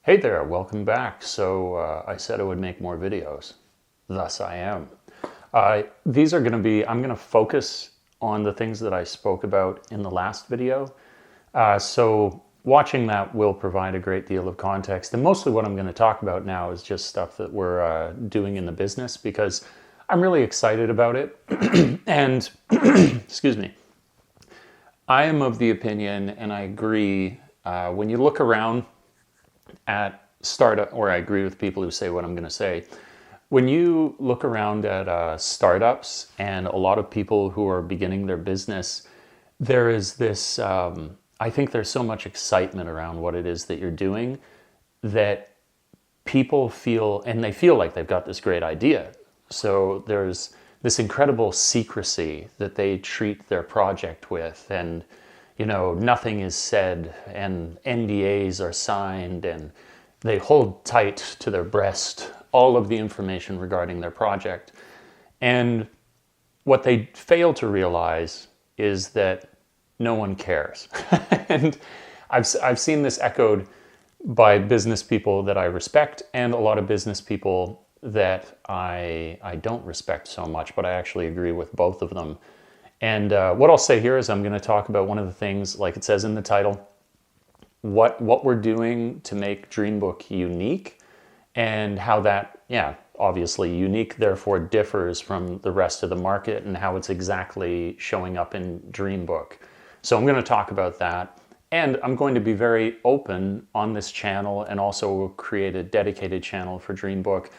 Hey there, welcome back. I said I would make more videos. Thus I am. These are going to be, I'm going to focus on the things that I spoke about in the last video. So watching that will provide a great deal of context. And mostly what I'm going to talk about now is just stuff that we're doing in the business because I'm really excited about it. And, excuse me, I am of the opinion, and I agree, when you look around at startup, or I agree with people who say what I'm going to say. When you look around at startups and a lot of people who are beginning their business, there is this, I think there's so much excitement around what it is that you're doing that people feel, and they feel like they've got this great idea. So there's this incredible secrecy that they treat their project with, and nothing is said, and NDAs are signed, and they hold tight to their breast all of the information regarding their project. And what they fail to realize is that no one cares. And I've seen this echoed by business people that I respect and a lot of business people that I don't respect so much, but I actually agree with both of them. And what I'll say here is I'm going to talk about one of the things, like it says in the title, what we're doing to make Dreambook unique, and how that, obviously unique, therefore differs from the rest of the market, and how it's exactly showing up in Dreambook. So I'm going to talk about that, and I'm going to be very open on this channel, and also will create a dedicated channel for Dreambook,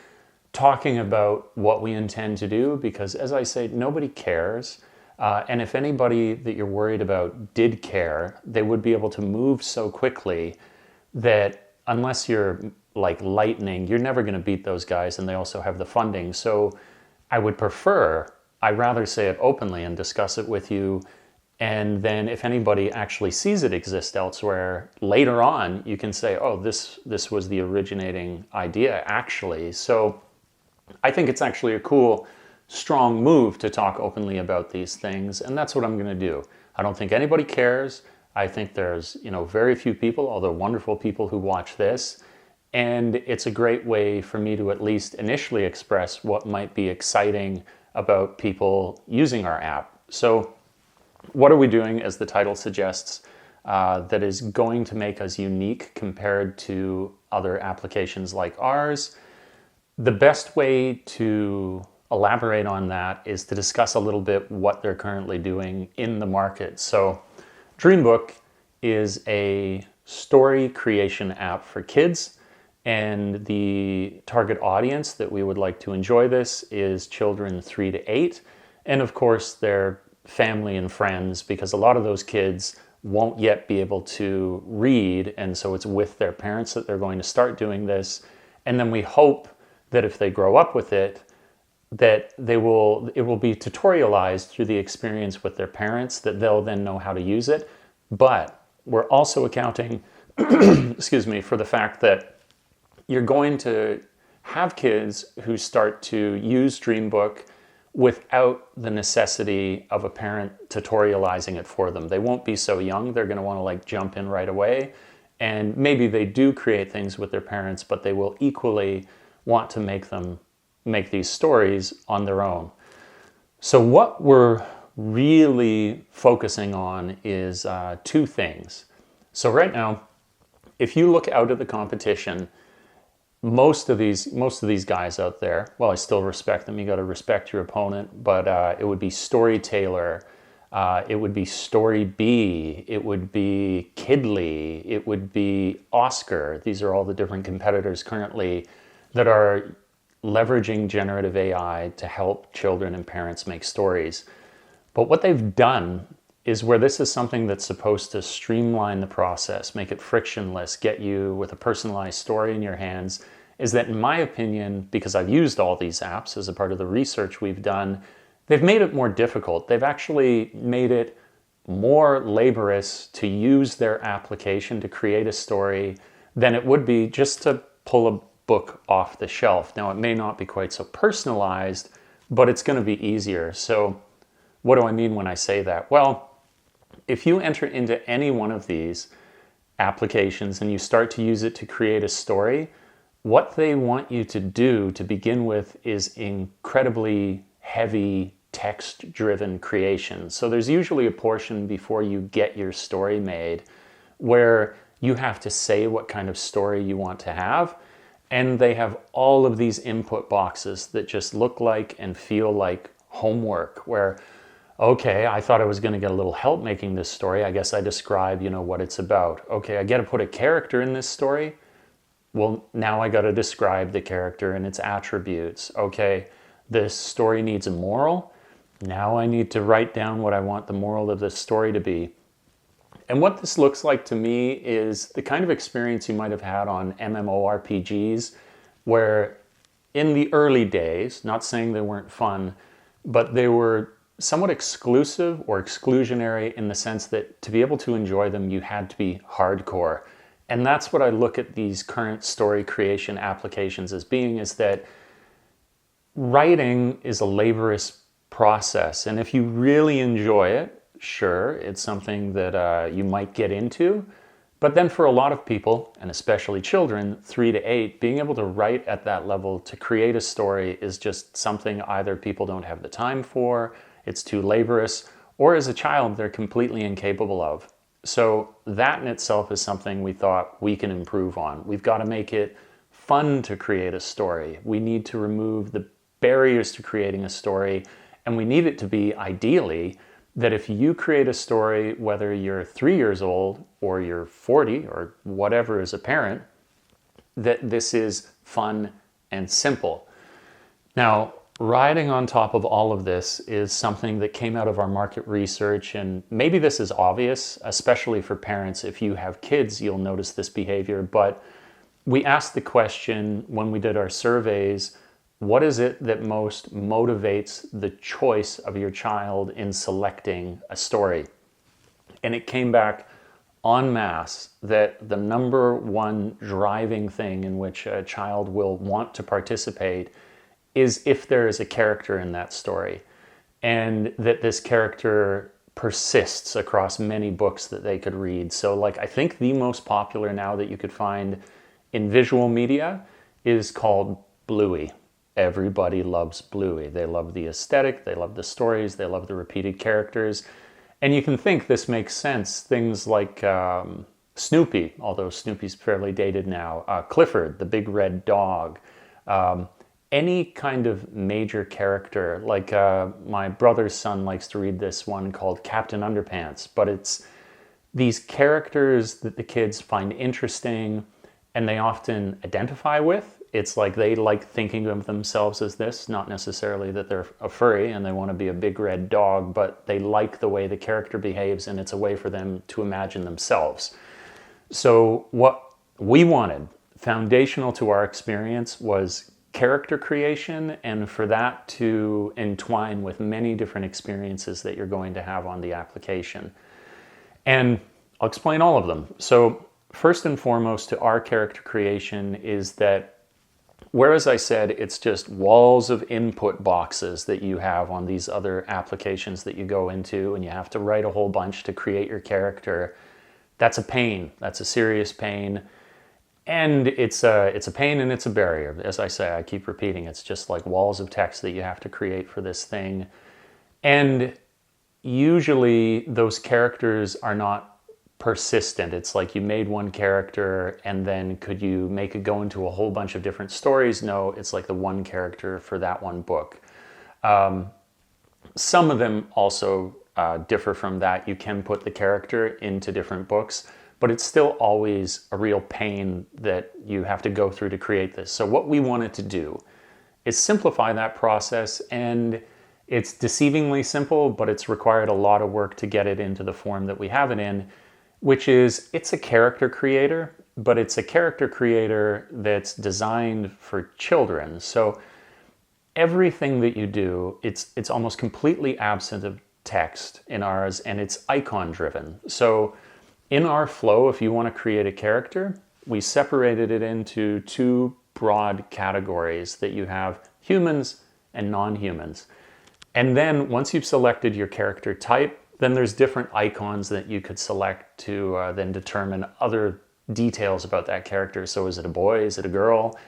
talking about what we intend to do, because as I say, nobody cares. And if anybody that you're worried about did care, they would be able to move so quickly that unless you're like lightning, you're never going to beat those guys, and they also have the funding. So I'd rather say it openly and discuss it with you. And then if anybody actually sees it exist elsewhere, later on, you can say, oh, this was the originating idea, actually. So I think it's actually a cool, strong move to talk openly about these things, and that's what I'm going to do. I don't think anybody cares. I think there's, very few people, although wonderful people, who watch this, and it's a great way for me to at least initially express what might be exciting about people using our app. So what are we doing, as the title suggests, that is going to make us unique compared to other applications like ours? The best way to elaborate on that is to discuss a little bit what they're currently doing in the market. So Dreambook is a story creation app for kids, and the target audience that we would like to enjoy this is children 3 to 8, and of course their family and friends, because a lot of those kids won't yet be able to read, and so it's with their parents that they're going to start doing this. And then we hope that if they grow up with it, that it will be tutorialized through the experience with their parents, that they'll then know how to use it. But we're also accounting, excuse me, for the fact that you're going to have kids who start to use Dreambook without the necessity of a parent tutorializing it for them. They won't be so young. They're going to want to jump in right away. And maybe they do create things with their parents, but they will equally want to make these stories on their own. So what we're really focusing on is two things. So right now, if you look out at the competition, most of these guys out there, well, I still respect them. You got to respect your opponent, but it would be Storytailor, it would be Story Bee, it would be Kidly, it would be Oscar. These are all the different competitors currently that are leveraging generative AI to help children and parents make stories. But what they've done is, where this is something that's supposed to streamline the process, make it frictionless, get you with a personalized story in your hands, is that, in my opinion, because I've used all these apps as a part of the research we've done, they've made it more difficult. They've actually made it more laborious to use their application to create a story than it would be just to pull a book off the shelf. Now, it may not be quite so personalized, but it's going to be easier. So what do I mean when I say that? Well, if you enter into any one of these applications and you start to use it to create a story, what they want you to do to begin with is incredibly heavy text-driven creation. So there's usually a portion before you get your story made where you have to say what kind of story you want to have, and they have all of these input boxes that just look like and feel like homework, where, okay, I thought I was going to get a little help making this story. I guess I describe, what it's about. Okay, I got to put a character in this story. Well, now I got to describe the character and its attributes. Okay, this story needs a moral. Now I need to write down what I want the moral of this story to be. And what this looks like to me is the kind of experience you might have had on MMORPGs, where in the early days, not saying they weren't fun, but they were somewhat exclusive or exclusionary in the sense that to be able to enjoy them, you had to be hardcore. And that's what I look at these current story creation applications as being, is that writing is a laborious process. And if you really enjoy it, sure, it's something that you might get into. But then for a lot of people, and especially children, 3 to 8, being able to write at that level to create a story is just something either people don't have the time for, it's too laborious, or as a child, they're completely incapable of. So that in itself is something we thought we can improve on. We've got to make it fun to create a story. We need to remove the barriers to creating a story, and we need it to be, ideally, that if you create a story, whether you're 3 years old or you're 40 or whatever as a parent, that this is fun and simple. Now, riding on top of all of this is something that came out of our market research, and maybe this is obvious, especially for parents. If you have kids, you'll notice this behavior, but we asked the question when we did our surveys, what is it that most motivates the choice of your child in selecting a story? And it came back en masse that the number one driving thing in which a child will want to participate is if there is a character in that story, and that this character persists across many books that they could read. So I think the most popular now that you could find in visual media is called Bluey. Everybody loves Bluey. They love the aesthetic, they love the stories, they love the repeated characters. And you can think this makes sense. Things like Snoopy, although Snoopy's fairly dated now, Clifford, the big red dog, any kind of major character, like my brother's son likes to read this one called Captain Underpants, but it's these characters that the kids find interesting and they often identify with. It's like they like thinking of themselves as this, not necessarily that they're a furry and they want to be a big red dog, but they like the way the character behaves and it's a way for them to imagine themselves. So what we wanted, foundational to our experience, was character creation, and for that to entwine with many different experiences that you're going to have on the application. And I'll explain all of them. So first and foremost to our character creation is that, whereas I said it's just walls of input boxes that you have on these other applications that you go into and you have to write a whole bunch to create your character, that's a pain. That's a serious pain. And it's a pain and it's a barrier. As I say, I keep repeating, it's just like walls of text that you have to create for this thing. And usually those characters are not persistent. It's like you made one character and then could you make it go into a whole bunch of different stories? No, it's like the one character for that one book. Some of them also differ from that. You can put the character into different books, but it's still always a real pain that you have to go through to create this. So what we wanted to do is simplify that process, and it's deceivingly simple, but it's required a lot of work to get it into the form that we have it in, which is it's a character creator, but it's a character creator that's designed for children. So everything that you do, it's almost completely absent of text in ours, and it's icon driven. So in our flow, if you want to create a character, we separated it into two broad categories that you have humans and non-humans. And then once you've selected your character type, then there's different icons that you could select to then determine other details about that character. So is it a boy? Is it a girl?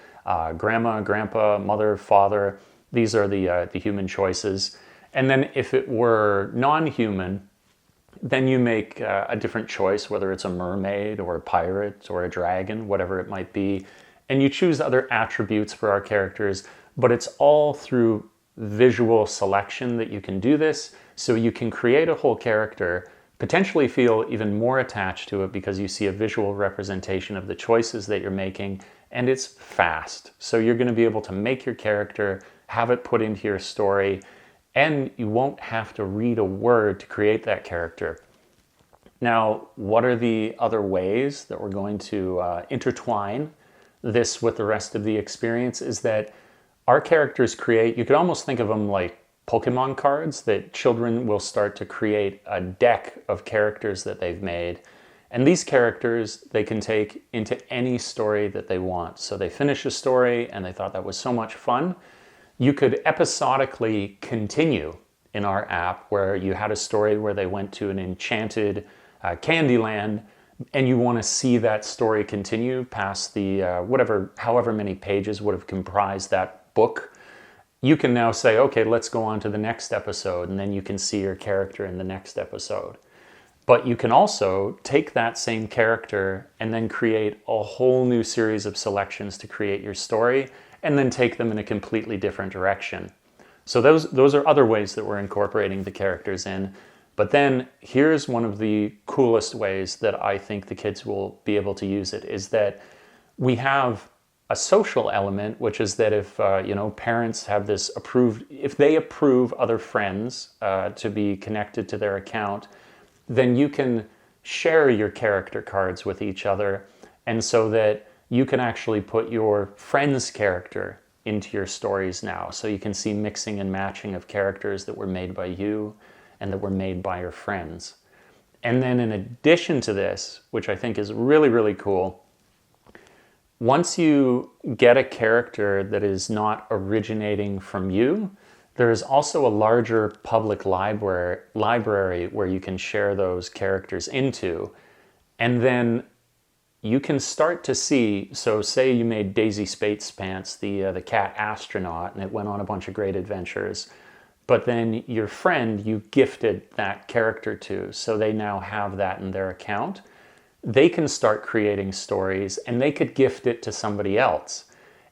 Grandma, grandpa, mother, father. These are the human choices. And then if it were non-human, then you make a different choice, whether it's a mermaid or a pirate or a dragon, whatever it might be. And you choose other attributes for our characters, but it's all through visual selection that you can do this. So you can create a whole character, potentially feel even more attached to it because you see a visual representation of the choices that you're making, and it's fast. So you're going to be able to make your character, have it put into your story, and you won't have to read a word to create that character. Now, what are the other ways that we're going to intertwine this with the rest of the experience is that our characters create, you could almost think of them like Pokemon cards, that children will start to create a deck of characters that they've made. And these characters, they can take into any story that they want. So they finish a story and they thought that was so much fun. You could episodically continue in our app where you had a story where they went to an enchanted candy land, and you want to see that story continue past the however many pages would have comprised that book. You can now say, okay, let's go on to the next episode, and then you can see your character in the next episode. But you can also take that same character and then create a whole new series of selections to create your story, and then take them in a completely different direction. So those are other ways that we're incorporating the characters in. But then here's one of the coolest ways that I think the kids will be able to use it, is that we have a social element, which is that if parents have this approved, if they approve other friends to be connected to their account, then you can share your character cards with each other, and so that you can actually put your friend's character into your stories now. So you can see mixing and matching of characters that were made by you and that were made by your friends. And then in addition to this, which I think is really, really cool, once you get a character that is not originating from you, there is also a larger public library where you can share those characters into. And then you can start to see, so say you made Daisy Spatespants the cat astronaut, and it went on a bunch of great adventures, but then your friend you gifted that character to, so they now have that in their account. They can start creating stories, and they could gift it to somebody else.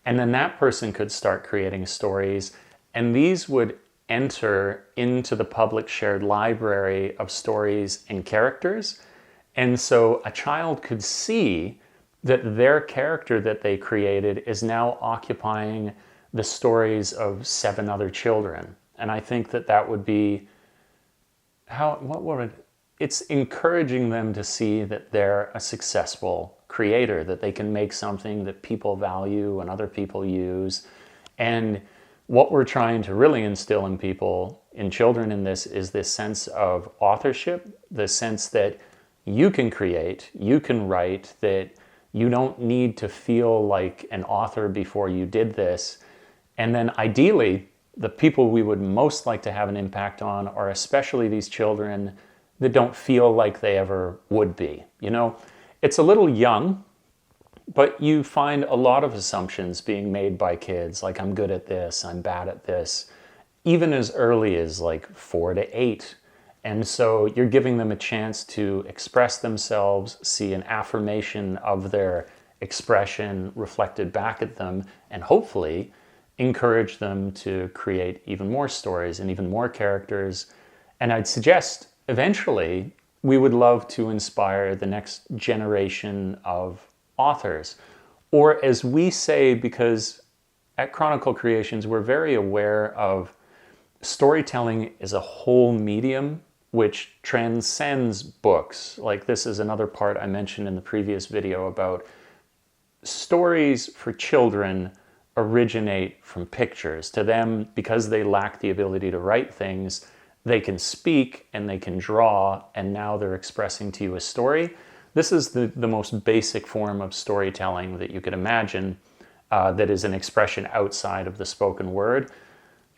And then that person could start creating stories, and these would enter into the public shared library of stories and characters. And so a child could see that their character that they created is now occupying the stories of 7 other children. And I think that would be it's encouraging them to see that they're a successful creator, that they can make something that people value and other people use. And what we're trying to really instill in children in this is this sense of authorship, the sense that you can create, you can write, that you don't need to feel like an author before you did this. And then ideally, the people we would most like to have an impact on are especially these children that don't feel like they ever would be. It's a little young, but you find a lot of assumptions being made by kids, like I'm good at this, I'm bad at this, even as early as like 4 to 8. And so you're giving them a chance to express themselves, see an affirmation of their expression reflected back at them, and hopefully encourage them to create even more stories and even more characters. And I'd suggest eventually we would love to inspire the next generation of authors. Or as we say, because at Chronicle Creations, we're very aware of storytelling is a whole medium which transcends books. Like this is another part I mentioned in the previous video about stories for children originate from pictures. To them, because they lack the ability to write things, they can speak and they can draw, and now they're expressing to you a story. This is the most basic form of storytelling that you could imagine, that is an expression outside of the spoken word.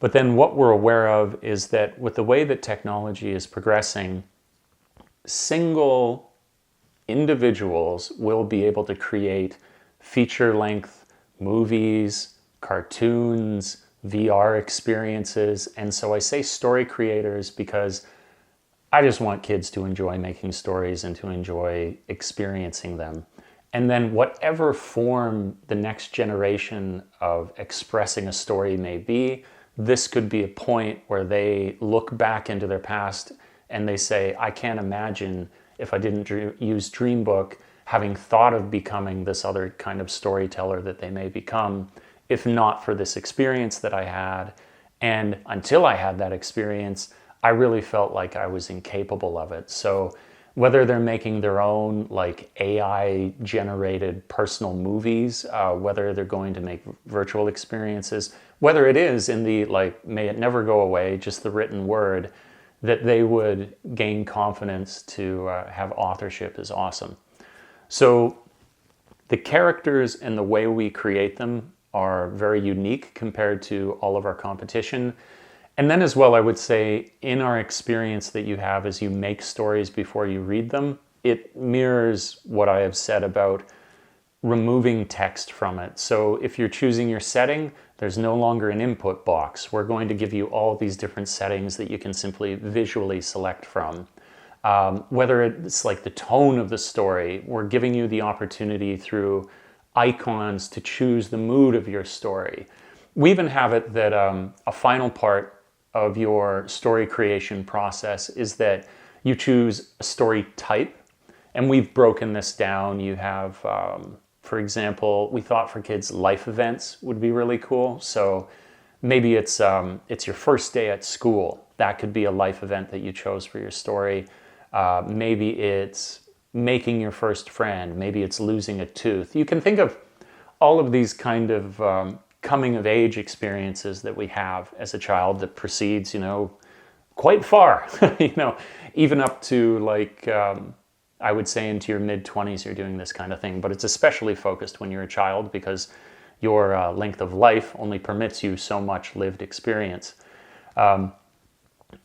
But then what we're aware of is that with the way that technology is progressing, single individuals will be able to create feature-length movies, cartoons, VR experiences. And so I say story creators because I just want kids to enjoy making stories and to enjoy experiencing them. And then whatever form the next generation of expressing a story may be, this could be a point where they look back into their past and they say, I can't imagine if I didn't use Dreambook having thought of becoming this other kind of storyteller that they may become, if not for this experience that I had. And until I had that experience, I really felt like I was incapable of it. So whether they're making their own like AI generated personal movies, whether they're going to make virtual experiences, whether it is in the like, may it never go away, just the written word, that they would gain confidence to have authorship is awesome. So the characters and the way we create them are very unique compared to all of our competition. And then as well, I would say in our experience that you have as you make stories before you read them, it mirrors what I have said about removing text from it. So if you're choosing your setting, there's no longer an input box. We're going to give you all these different settings that you can simply visually select from. Whether it's like the tone of the story, we're giving you the opportunity through icons to choose the mood of your story. We even have it that a final part of your story creation process is that you choose a story type. And we've broken this down. You have, for example, we thought for kids life events would be really cool. So maybe it's your first day at school. That could be a life event that you chose for your story. Maybe it's making your first friend. Maybe it's losing a tooth. You can think of all of these kind of coming of age experiences that we have as a child that proceeds, quite far, even up to like, I would say into your mid-20s you're doing this kind of thing, but it's especially focused when you're a child because your length of life only permits you so much lived experience.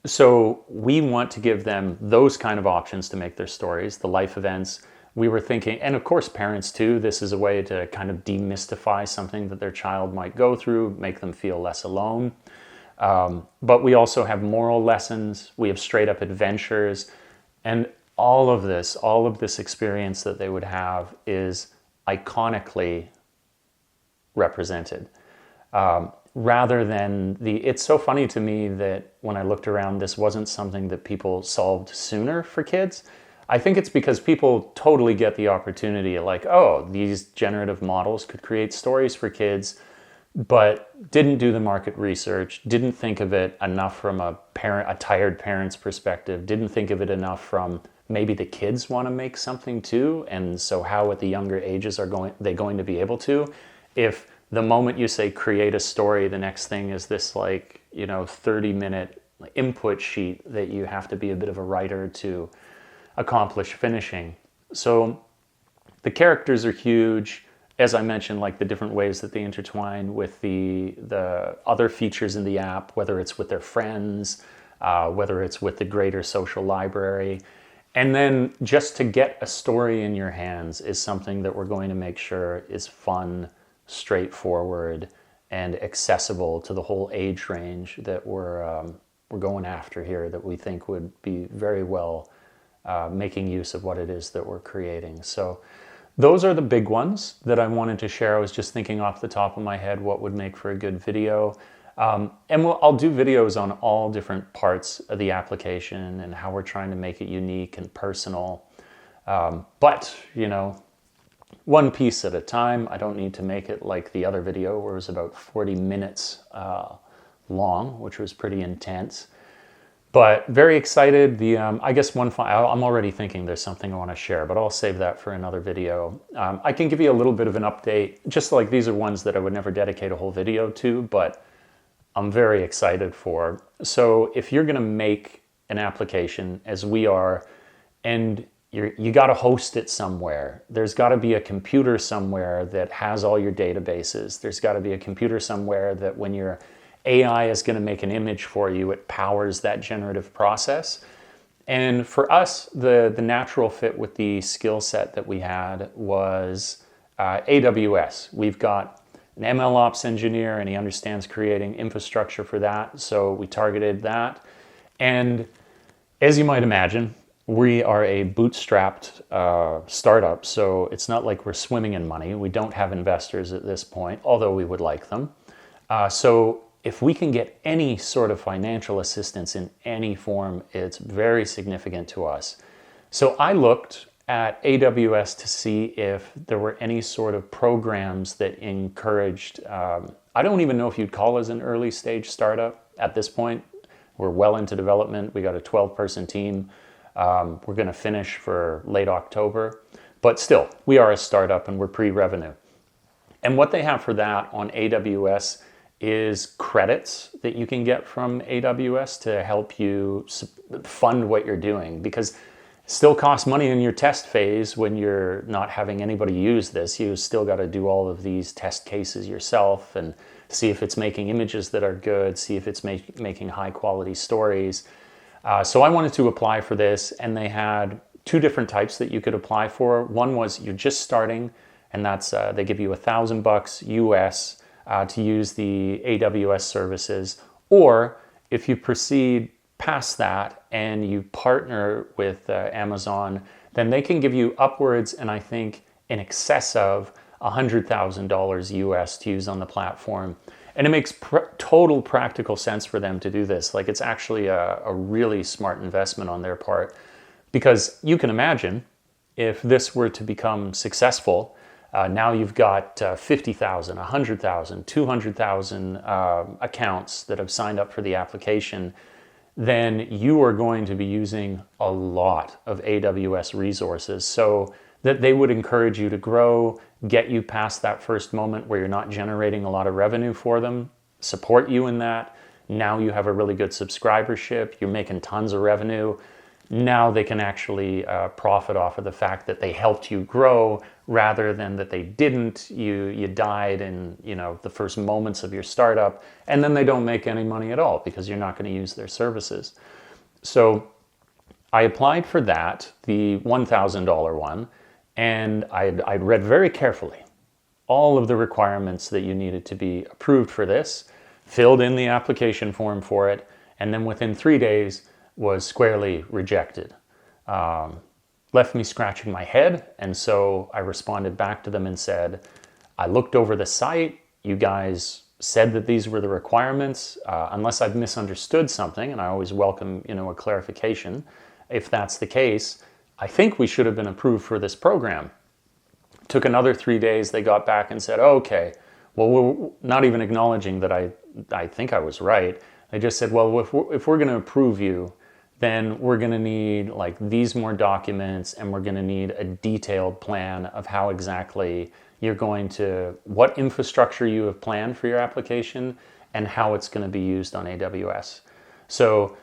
So we want to give them those kind of options to make their stories, the life events. We were thinking, and of course parents too, this is a way to kind of demystify something that their child might go through, make them feel less alone. But we also have moral lessons, we have straight up adventures, and all of this experience that they would have is iconically represented. Rather than it's so funny to me that when I looked around, this wasn't something that people solved sooner for kids. I think it's because people totally get the opportunity, like, oh, these generative models could create stories for kids, but didn't do the market research, didn't think of it enough from a tired parent's perspective, didn't think of it enough from maybe the kids want to make something too, and so how at the younger ages are they going to be able to? If the moment you say create a story, the next thing is this 30-minute input sheet that you have to be a bit of a writer to accomplish finishing. So the characters are huge. As I mentioned, like the different ways that they intertwine with the other features in the app, whether it's with their friends, whether it's with the greater social library. And then just to get a story in your hands is something that we're going to make sure is fun, straightforward, and accessible to the whole age range that we're going after here, that we think would be very well making use of what it is that we're creating. So those are the big ones that I wanted to share. I was just thinking off the top of my head what would make for a good video. And I'll do videos on all different parts of the application and how we're trying to make it unique and personal. But, one piece at a time. I don't need to make it like the other video where it was about 40 minutes long, which was pretty intense. But very excited. I guess I'm already thinking there's something I want to share, but I'll save that for another video. I can give you a little bit of an update, just like these are ones that I would never dedicate a whole video to, but I'm very excited for. So if you're going to make an application as we are, and you got to host it somewhere, there's got to be a computer somewhere that has all your databases. There's got to be a computer somewhere that when your AI is going to make an image for you, it powers that generative process. And for us, the natural fit with the skill set that we had was AWS. We've got an MLOps engineer, and he understands creating infrastructure for that. So we targeted that. And as you might imagine, we are a bootstrapped startup. So it's not like we're swimming in money. We don't have investors at this point, although we would like them. So if we can get any sort of financial assistance in any form, it's very significant to us. So I looked at AWS to see if there were any sort of programs that encouraged, I don't even know if you'd call us an early stage startup at this point. We're well into development. We got a 12-person team. We're going to finish for late October. But still, we are a startup and we're pre-revenue. And what they have for that on AWS is credits that you can get from AWS to help you fund what you're doing, because it still costs money in your test phase when you're not having anybody use this. You still got to do all of these test cases yourself and see if it's making images that are good, see if it's making high quality stories. So I wanted to apply for this, and they had two different types that you could apply for. One was you're just starting, and that's they give you $1,000 US to use the AWS services, or if you proceed past that and you partner with Amazon, then they can give you upwards, and I think in excess of $100,000 US to use on the platform. And it makes total practical sense for them to do this. Like, it's actually a really smart investment on their part, because you can imagine if this were to become successful, now you've got 50,000, 100,000, 200,000 accounts that have signed up for the application, then you are going to be using a lot of AWS resources. So that they would encourage you to grow, get you past that first moment where you're not generating a lot of revenue for them, support you in that. Now you have a really good subscribership, you're making tons of revenue. Now they can actually profit off of the fact that they helped you grow rather than that they didn't. You died in the first moments of your startup, and then they don't make any money at all because you're not going to use their services. So I applied for that, the $1,000 one, and I read very carefully all of the requirements that you needed to be approved for this, filled in the application form for it, and then within 3 days was squarely rejected. Left me scratching my head, and so I responded back to them and said, I looked over the site, you guys said that these were the requirements, unless I've misunderstood something, and I always welcome a clarification. If that's the case, I think we should have been approved for this program. Took another 3 days, they got back and said, okay, well, we're not even acknowledging that I think I was right. They just said, well, if we're going to approve you, then we're going to need like these more documents, and we're going to need a detailed plan of how exactly you're going to, what infrastructure you have planned for your application and how it's going to be used on AWS. So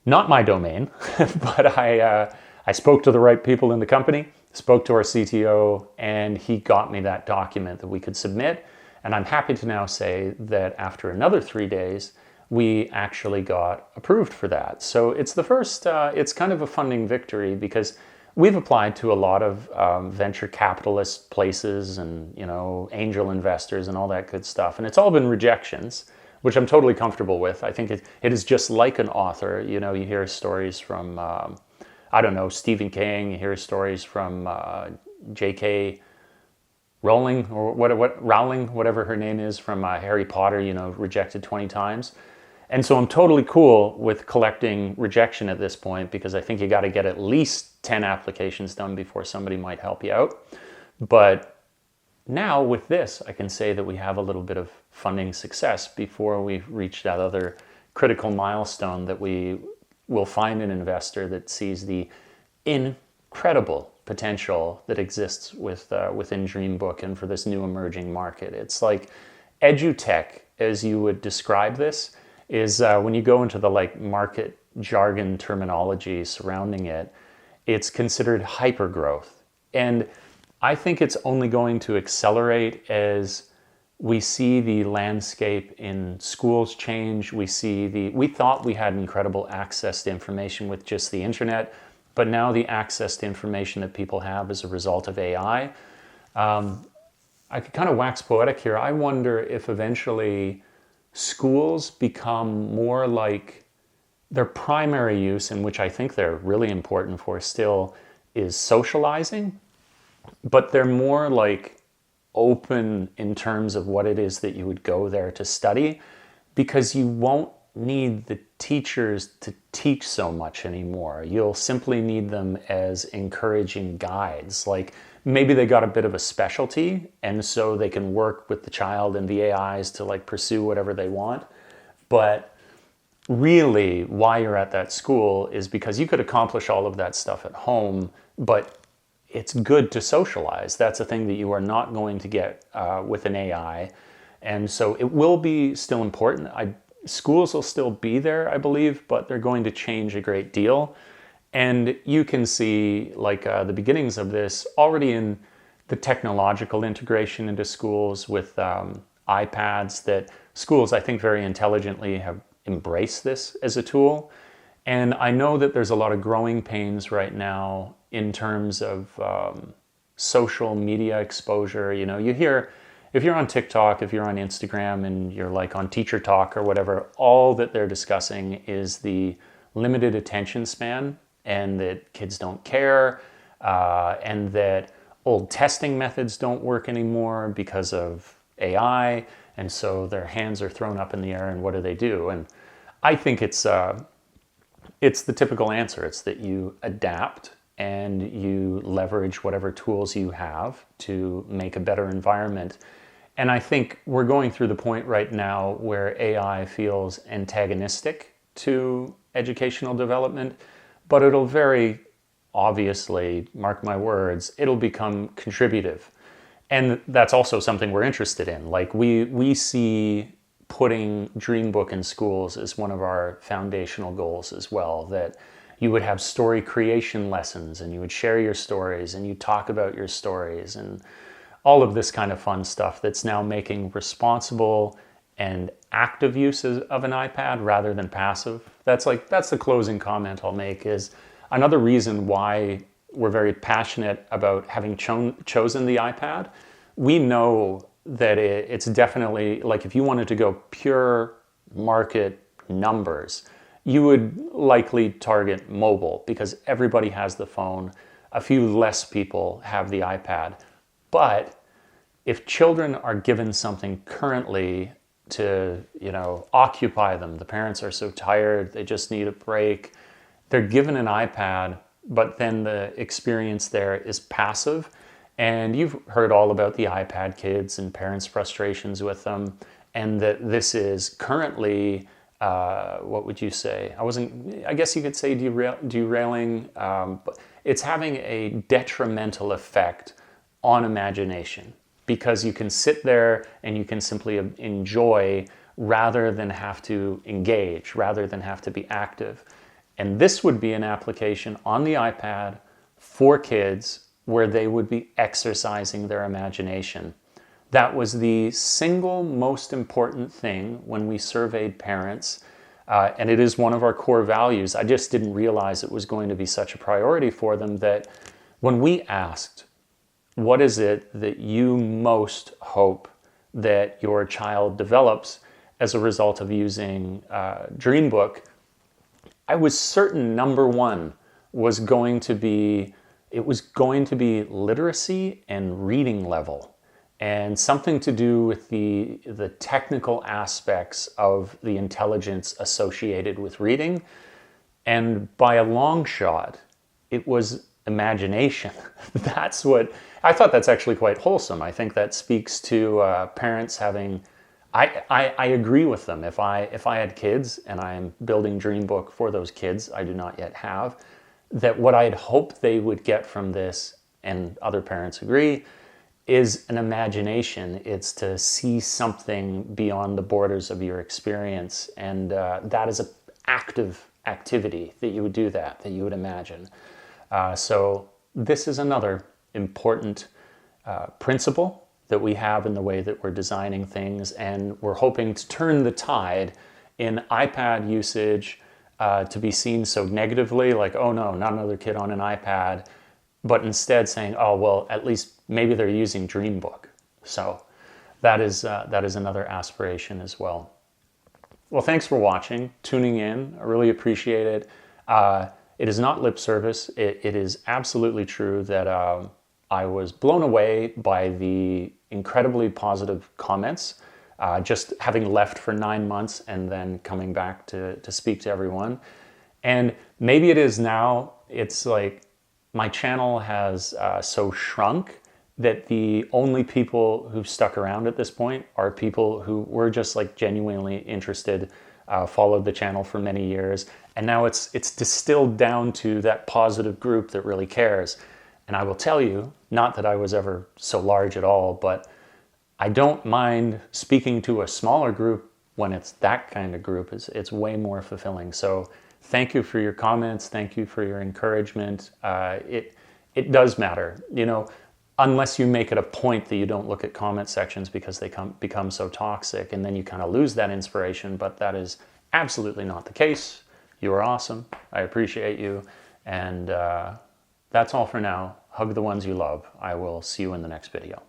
not my domain, but I spoke to the right people in the company, spoke to our CTO, and he got me that document that we could submit. And I'm happy to now say that after another 3 days, we actually got approved for that. So it's the first, it's kind of a funding victory, because we've applied to a lot of venture capitalist places and, angel investors and all that good stuff. And it's all been rejections, which I'm totally comfortable with. I think it is just like an author. You hear stories from, Stephen King, you hear stories from J.K. Rowling, or Rowling, whatever her name is, from Harry Potter, rejected 20 times. And so I'm totally cool with collecting rejection at this point, because I think you got to get at least 10 applications done before somebody might help you out. But now with this, I can say that we have a little bit of funding success before we've reached that other critical milestone that we will find an investor that sees the incredible potential that exists within Dreambook and for this new emerging market. It's like edutech, as you would describe this, is when you go into the market jargon terminology surrounding it, it's considered hypergrowth. And I think it's only going to accelerate as We see the landscape in schools change. We thought we had incredible access to information with just the internet, but now the access to information that people have as a result of AI. I could kind of wax poetic here. I wonder if eventually schools become more like their primary use, in which I think they're really important for still, is socializing, but they're more like open in terms of what it is that you would go there to study, because you won't need the teachers to teach so much anymore. You'll simply need them as encouraging guides. Like maybe they got a bit of a specialty and so they can work with the child and the AIs to like pursue whatever they want. But really why you're at that school is because you could accomplish all of that stuff at home, but it's good to socialize. That's a thing that you are not going to get with an AI. And so it will be still important. Schools will still be there, I believe, but they're going to change a great deal. And you can see like the beginnings of this already in the technological integration into schools with iPads, that schools, I think, very intelligently have embraced this as a tool. And I know that there's a lot of growing pains right now in terms of social media exposure. You know, you hear, if you're on TikTok, if you're on Instagram and you're like on Teacher Talk or whatever, all that they're discussing is the limited attention span and that kids don't care and that old testing methods don't work anymore because of AI. And so their hands are thrown up in the air and what do? And I think it's the typical answer. It's that you adapt and you leverage whatever tools you have to make a better environment. And I think we're going through the point right now where AI feels antagonistic to educational development, but it'll very obviously, mark my words, it'll become contributive. And that's also something we're interested in. Like we see putting Dreambook in schools as one of our foundational goals as well, that you would have story creation lessons and you would share your stories and you talk about your stories and all of this kind of fun stuff that's now making responsible and active uses of an iPad rather than passive. That's the closing comment I'll make. Is another reason why we're very passionate about having chosen the iPad. We know that it's definitely, like if you wanted to go pure market numbers, you would likely target mobile because everybody has the phone. A few less people have the iPad. But if children are given something currently to, occupy them, the parents are so tired, they just need a break, they're given an iPad, but then the experience there is passive. And you've heard all about the iPad kids and parents' frustrations with them, and that this is currently, what would you say? I guess you could say derailing, but it's having a detrimental effect on imagination, because you can sit there and you can simply enjoy rather than have to engage, rather than have to be active. And this would be an application on the iPad for kids where they would be exercising their imagination. That was the single most important thing when we surveyed parents, and it is one of our core values. I just didn't realize it was going to be such a priority for them, that when we asked, what is it that you most hope that your child develops as a result of using Dreambook, I was certain number one was going to be literacy and reading level, and something to do with the technical aspects of the intelligence associated with reading. And by a long shot, it was imagination. That's what I thought. That's actually quite wholesome. I think that speaks to parents having. I agree with them. If I had kids and I'm building Dreambook for those kids, I do not yet have, that what I'd hope they would get from this, and other parents agree, is an imagination. It's to see something beyond the borders of your experience. And that is an active activity that you would do, that you would imagine. So this is another important principle that we have in the way that we're designing things, and we're hoping to turn the tide in iPad usage to be seen so negatively, like, oh no, not another kid on an iPad, but instead saying, oh, well, at least maybe they're using Dreambook. So that is another aspiration as well. Well, thanks for watching, tuning in. I really appreciate it. It is not lip service. It is absolutely true that I was blown away by the incredibly positive comments, just having left for 9 months and then coming back to speak to everyone. And maybe it is now, it's like my channel has so shrunk that the only people who've stuck around at this point are people who were just like genuinely interested, followed the channel for many years, and now it's distilled down to that positive group that really cares. And I will tell you, not that I was ever so large at all, but I don't mind speaking to a smaller group when it's that kind of group. It's way more fulfilling. So thank you for your comments. Thank you for your encouragement. It does matter, you know, unless you make it a point that you don't look at comment sections because they become so toxic, and then you kind of lose that inspiration. But that is absolutely not the case. You are awesome. I appreciate you. And that's all for now. Hug the ones you love. I will see you in the next video.